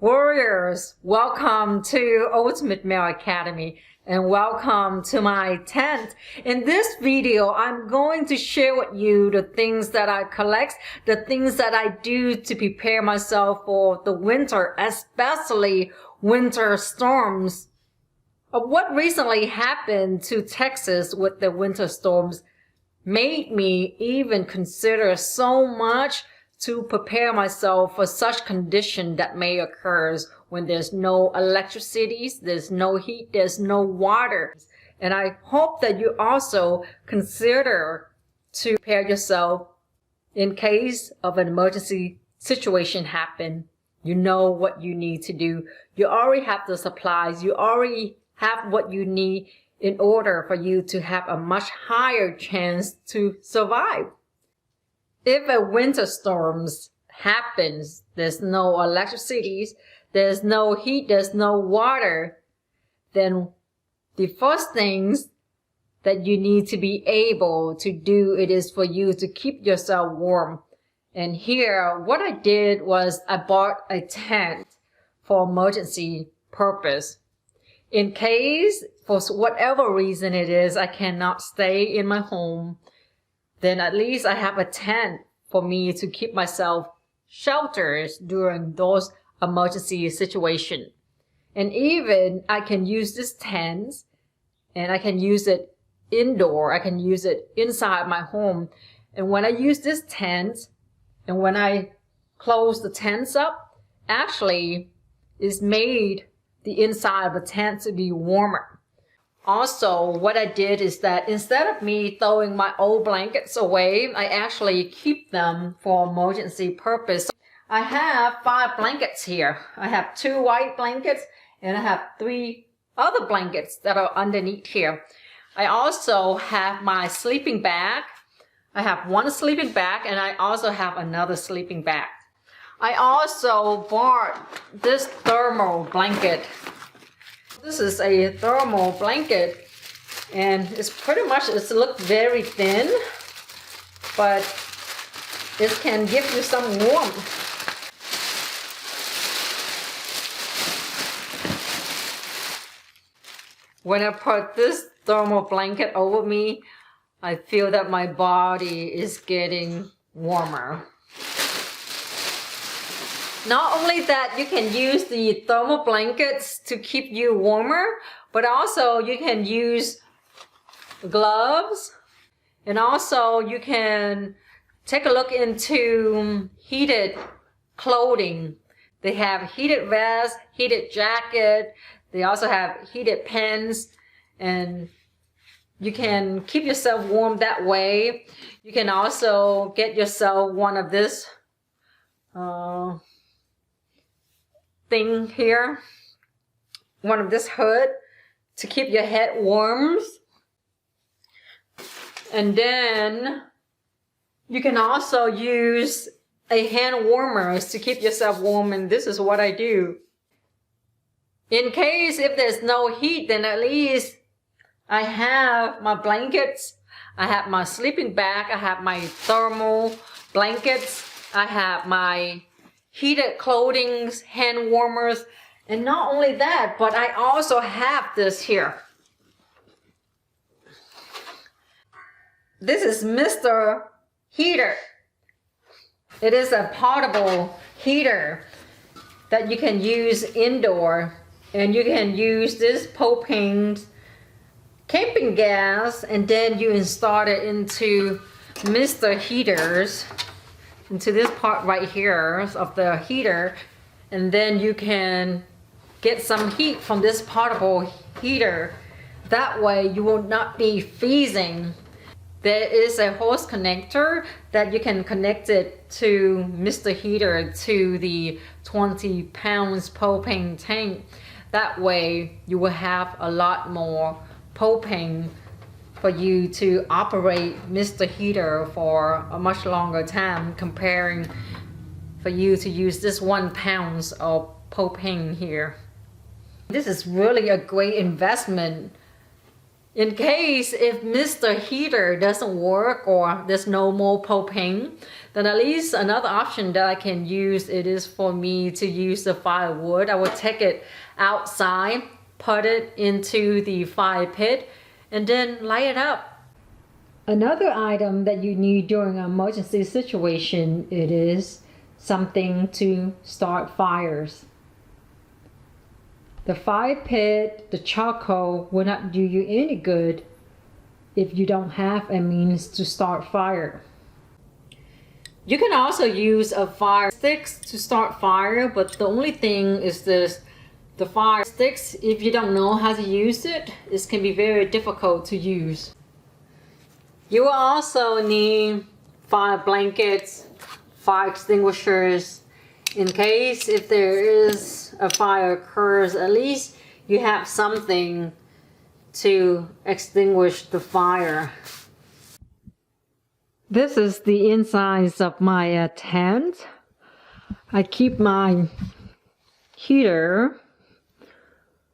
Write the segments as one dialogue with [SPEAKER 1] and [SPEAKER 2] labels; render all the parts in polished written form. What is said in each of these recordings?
[SPEAKER 1] Warriors, welcome to Ultimate Male Academy and welcome to my tent. In this video, I'm going to share with you the things that I collect, the things that I do to prepare myself for the winter, especially winter storms. What recently happened to Texas with the winter storms made me even consider so much to prepare myself for such condition that may occur when there's no electricity, there's no heat, there's no water. And I hope that you also consider to prepare yourself in case of an emergency situation happen. You know what you need to do. You already have the supplies. You already have what you need in order for you to have a much higher chance to survive. If a winter storms happens, there's no electricity, there's no heat, there's no water, then the first things that you need to be able to do, it is for you to keep yourself warm. And here, what I did was I bought a tent for emergency purpose. In case, for whatever reason it is, I cannot stay in my home, then at least I have a tent for me to keep myself sheltered during those emergency situations. And even I can use this tent and I can use it indoor. I can use it inside my home. And when I use this tent and when I close the tents up, actually it's made the inside of the tent to be warmer. Also, what I did is that instead of me throwing my old blankets away, I actually keep them for emergency purpose. I have 5 blankets here. I have 2 white blankets and I have 3 other blankets that are underneath here. I also have my sleeping bag. I have 1 sleeping bag and I also have another sleeping bag. I also bought this thermal blanket. This is a thermal blanket and it's pretty much, it looks very thin, but it can give you some warmth. When I put this thermal blanket over me, I feel that my body is getting warmer. Not only that, you can use the thermal blankets to keep you warmer, but also you can use gloves. And also you can take a look into heated clothing. They have heated vest, heated jacket. They also have heated pants. And you can keep yourself warm that way. You can also get yourself one of this thing here, one of this hood to keep your head warm. And then you can also use a hand warmer to keep yourself warm, and this is what I do. In case if there's no heat, then at least I have my blankets, I have my sleeping bag, I have my thermal blankets, I have my heated clothing, hand warmers, and not only that, but I also have this here. This is Mr. Heater. It is a portable heater that you can use indoor, and you can use this propane camping gas, and then you install it into Mr. Heaters, into this part right here of the heater, and then you can get some heat from this portable heater. That way you will not be freezing. There is a hose connector that you can connect it to Mr. Heater to the 20 pounds propane tank. That way you will have a lot more propane for you to operate Mr. Heater for a much longer time, comparing for you to use this 1 pound of propane here. This is really a great investment In case if Mr. Heater doesn't work or there's no more propane, then at least another option that I can use, it is for me to use the firewood. I will take it outside, put it into the fire pit, and then light it up. Another item that you need during an emergency situation, it is something to start fires. The fire pit, the charcoal will not do you any good if you don't have a means to start fire. You can also use a fire sticks to start fire, but the only thing is this, the fire sticks, if you don't know how to use it, it can be very difficult to use. You will also need fire blankets, fire extinguishers. In case if there is a fire occurs, at least you have something to extinguish the fire. This is the insides of my tent. I keep my heater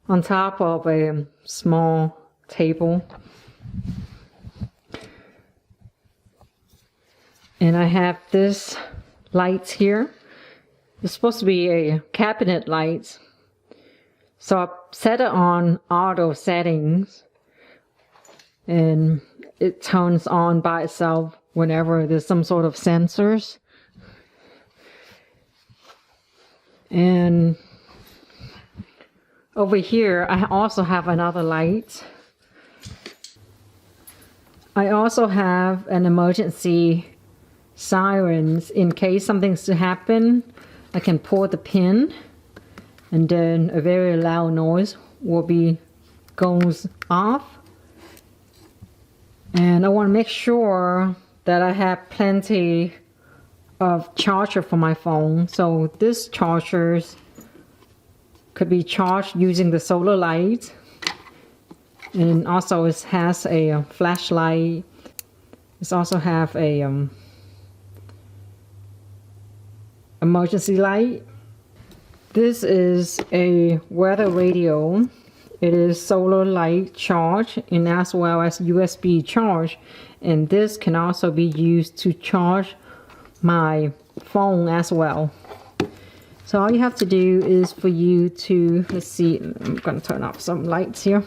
[SPEAKER 1] on top of a small table. And I have this lights here. It's supposed to be a cabinet light. So I set it on auto settings and it turns on by itself whenever there's some sort of sensors. And over here I also have another light. I also have an emergency sirens in case something's to happen. I can pull the pin and then a very loud noise will be goes off. And I want to make sure that I have plenty of charger for my phone. So this chargers could be charged using the solar light. And also it has a flashlight. It also have a emergency light. This is a weather radio. It is solar light charge and as well as USB charge, and this can also be used to charge my phone as well. So all you have to do is for you to, let's see, I'm going to turn off some lights here.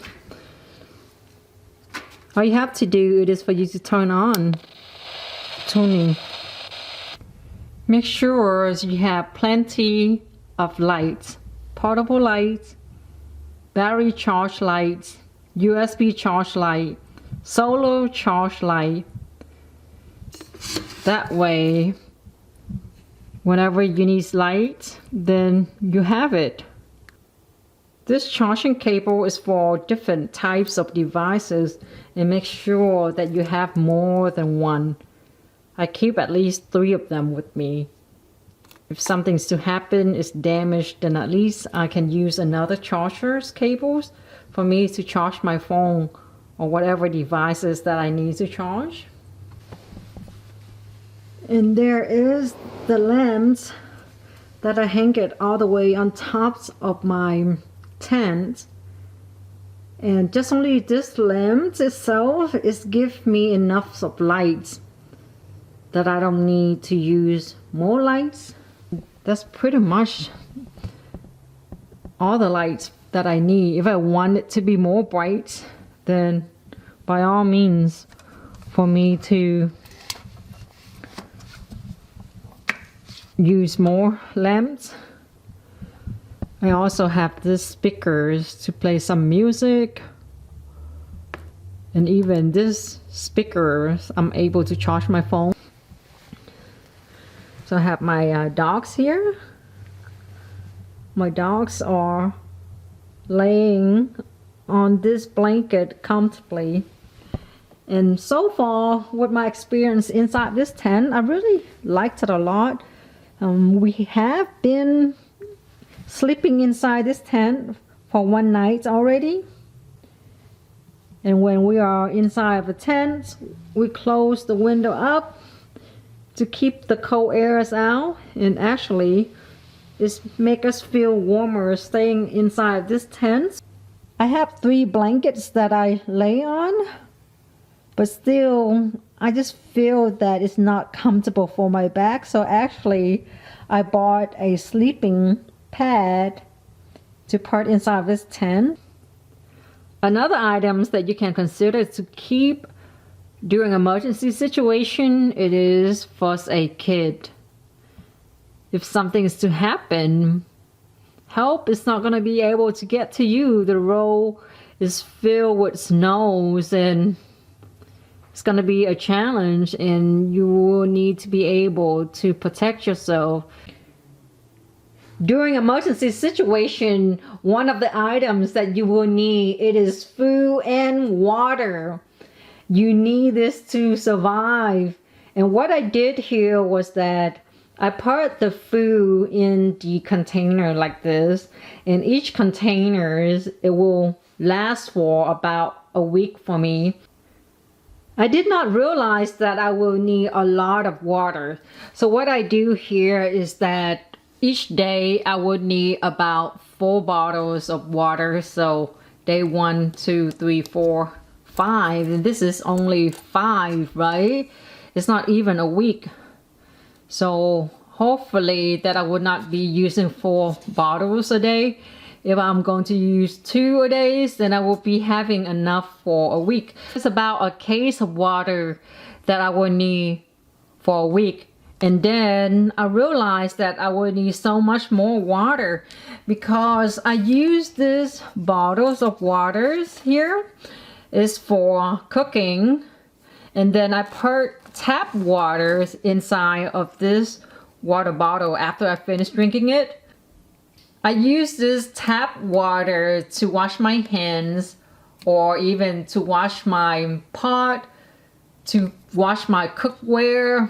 [SPEAKER 1] All you have to do it is for you to turn on tuning. Make sure you have plenty of lights, portable lights, battery charge lights, USB charge light, solar charge light. That way, whenever you need light, then you have it. This charging cable is for different types of devices, and make sure that you have more than one. I keep at least 3 of them with me. If something's to happen, it's damaged, then at least I can use another charger's cables for me to charge my phone or whatever devices that I need to charge. And there is the lamps that I hang it all the way on top of my tent. And just only this lamp itself is give me enough of lights that I don't need to use more lights. That's pretty much all the lights that I need. If I want it to be more bright, then by all means for me to use more lamps. I also have these speakers to play some music, and even this speakers I'm able to charge my phone. So I have my dogs here. My dogs are laying on this blanket comfortably. And so far, with my experience inside this tent, I really liked it a lot. We have been sleeping inside this tent for one night already. And when we are inside the tent, we close the window up to keep the cold airs out, and actually it make us feel warmer staying inside this tent. I have 3 blankets that I lay on, but still I just feel that it's not comfortable for my back. So actually I bought a sleeping pad to put inside this tent. Another items that you can consider to keep during emergency situation, it is first aid kit. If something is to happen, help is not going to be able to get to you. The road is filled with snows and it's going to be a challenge, and you will need to be able to protect yourself. During emergency situation, one of the items that you will need, it is food and water. You need this to survive. And what I did here was that I put the food in the container like this. And each container, it will last for about a week for me. I did not realize that I will need a lot of water. So what I do here is that each day I would need about 4 bottles of water. So day 1, 2, 3, 4, 5. And this is only 5, right? It's not even a week. So hopefully that I would not be using 4 bottles a day. If I'm going to use 2 a day, then I will be having enough for a week. It's about a case of water that I will need for a week. And then I realized that I would need so much more water because I use these bottles of waters here. It's for cooking. And then I put tap water inside of this water bottle after I finish drinking it. I use this tap water to wash my hands, or even to wash my pot, to wash my cookware.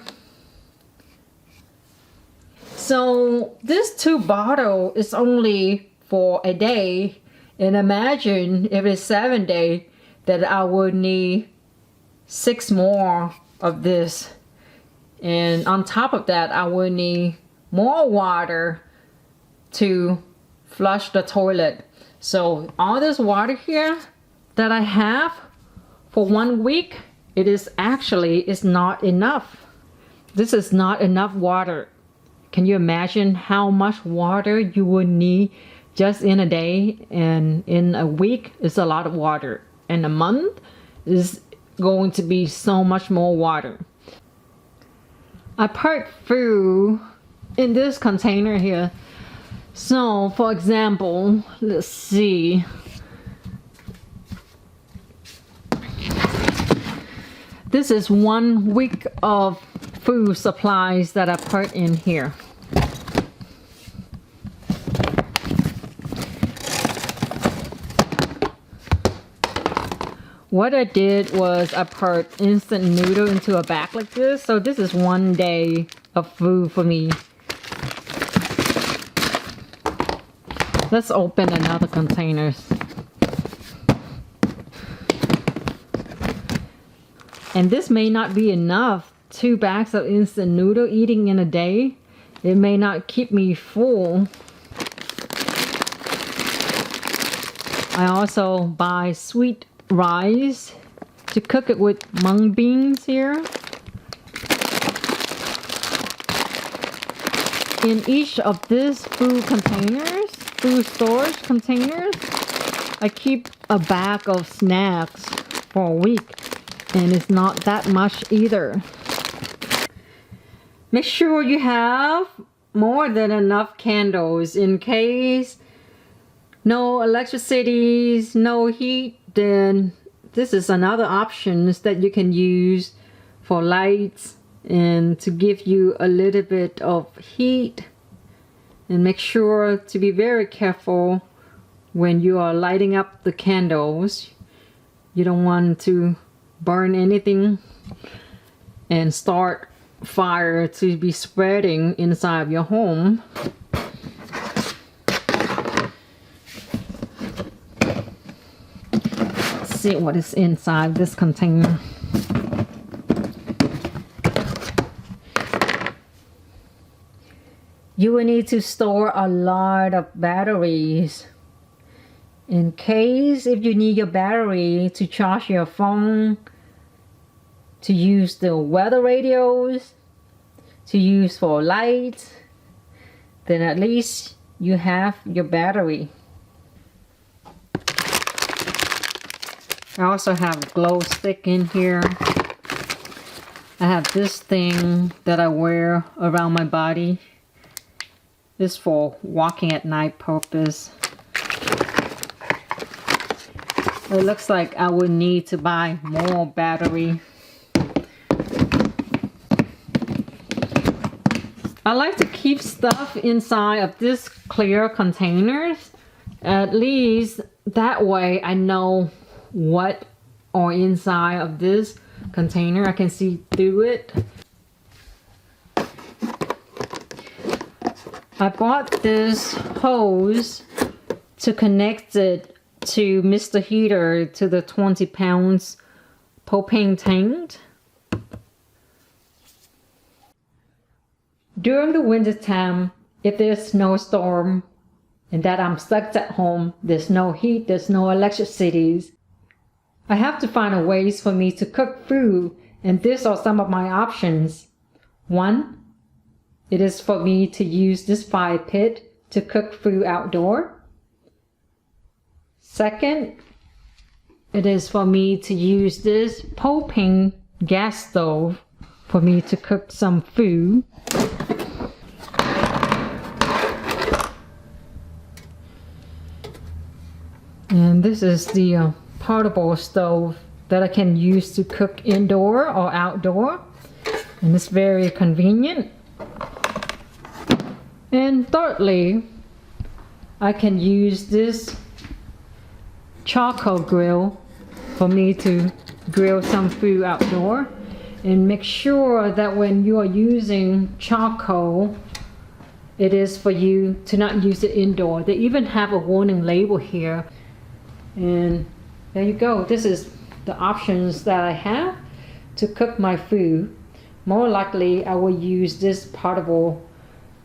[SPEAKER 1] So this 2 bottle is only for a day, and imagine if it's 7 days that I would need 6 more of this. And on top of that, I would need more water to flush the toilet. So all this water here that I have for 1 week, it is not enough. This is not enough water. Can you imagine how much water you would need just in a day? And in a week is a lot of water. And a month is going to be so much more water. I put food in this container here. So for example, let's see. This is 1 week of food supplies that I put in here. What I did was I put instant noodle into a bag like this. So this is 1 day of food for me. Let's open another container. And this may not be enough. 2 bags of instant noodle eating in a day. It may not keep me full. I also buy sweet rice to cook it with mung beans here. In each of these food storage containers, I keep a bag of snacks for a week, and it's not that much either. Make sure you have more than enough candles in case no electricity, no heat. Then this is another option that you can use for lights and to give you a little bit of heat. And make sure to be very careful when you are lighting up the candles. You don't want to burn anything and start fire to be spreading inside of your home. Let's see what is inside this container. You will need to store a lot of batteries. in case if you need your battery to charge your phone, to use the weather radios, to use for lights, then at least you have your battery. I also have a glow stick in here. I have this thing that I wear around my body. This is for walking at night purpose. It looks like I would need to buy more battery. I like to keep stuff inside of this clear containers. At least that way I know what are inside of this container. I can see through it. I bought this hose to connect it to Mr. Heater to the 20 pounds propane tank. During the winter time, if there's a snowstorm and that I'm stuck at home, there's no heat, there's no electricity, I have to find a ways for me to cook food, and these are some of my options. One, it is for me to use this fire pit to cook food outdoor. Second, it is for me to use this propane gas stove for me to cook some food. And this is the portable stove that I can use to cook indoor or outdoor, and it's very convenient. And thirdly, I can use this charcoal grill for me to grill some food outdoor. And make sure that when you are using charcoal, it is for you to not use it indoor. They even have a warning label here. And there you go. This is the options that I have to cook my food. More likely I will use this portable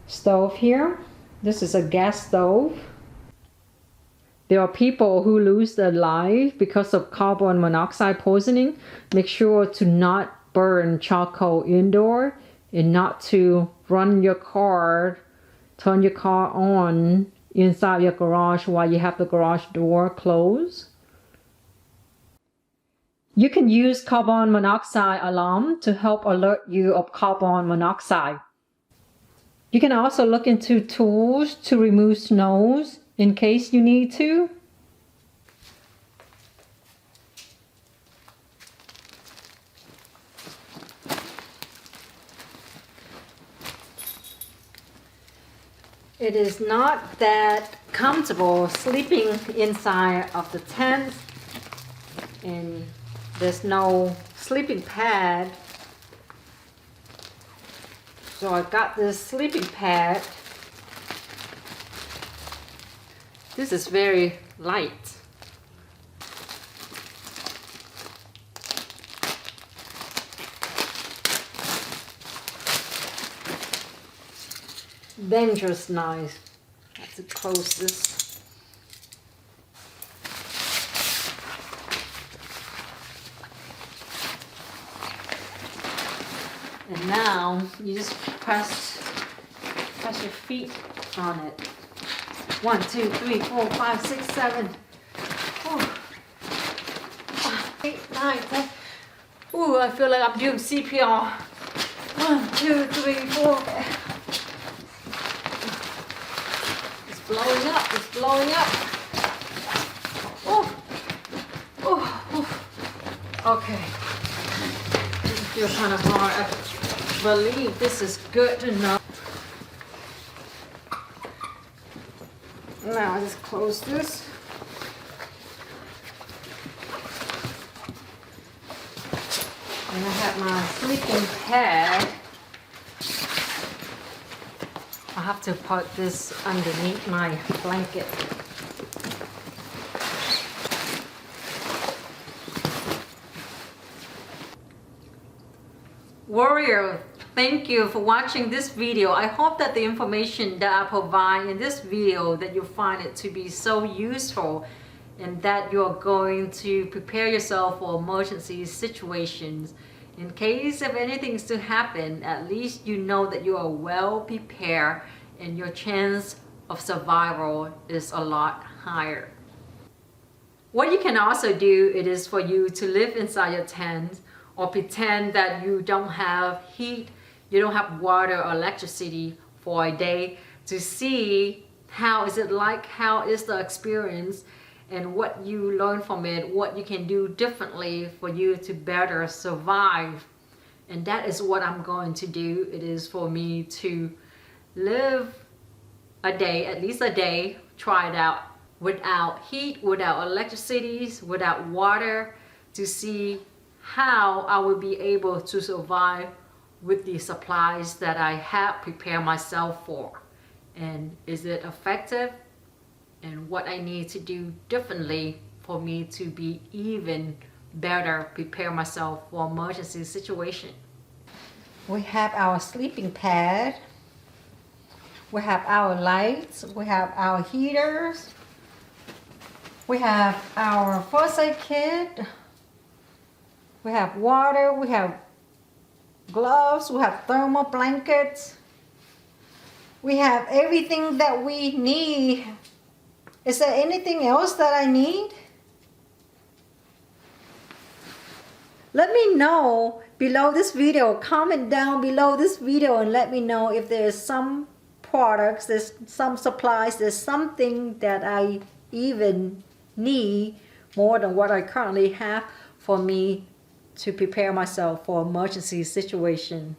[SPEAKER 1] stove here. This is a gas stove. There are people who lose their life because of carbon monoxide poisoning. Make sure to not burn charcoal indoor, and not to run your car, turn your car on inside your garage while you have the garage door closed. You can use carbon monoxide alarm to help alert you of carbon monoxide. You can also look into tools to remove snows in case you need to. It is not that comfortable sleeping inside of the tent, and there's no sleeping pad. So I got this sleeping pad. This is very light. Dangerous knife. I have to close this. And now you just press your feet on it. 1, 2, 3, 4, 5, 6, 7. 8, 9, 10. Ooh, I feel like I'm doing CPR. 1, 2, 3, 4. Blowing up, it's blowing up. Oh, oh, oh. Okay. This feels kind of hard. I believe this is good enough. Now I just close this. And I have my sleeping pad. I have to put this underneath my blanket. Warrior, thank you for watching this video. I hope that the information that I provide in this video, that you find it to be so useful. and that you're going to prepare yourself for emergency situations. In case of anything to happen, at least you know that you are well prepared and your chance of survival is a lot higher. What you can also do, it is for you to live inside your tent or pretend that you don't have heat, you don't have water or electricity for a day, to see how is it like, how is the experience, and what you learn from it, what you can do differently for you to better survive. And that is what I'm going to do. It is for me to live a day, at least a day, try it out without heat, without electricity, without water, to see how I will be able to survive with the supplies that I have prepared myself for. And is it effective? And what I need to do differently for me to be even better prepare myself for emergency situation. We have our sleeping pad. We have our lights. We have our heaters. We have our first aid kit. We have water. We have gloves. We have thermal blankets. We have everything that we need. Is there anything else that I need? Let me know below this video. Comment down below this video and let me know if there's some products, there's some supplies, there's something that I even need more than what I currently have for me to prepare myself for emergency situation.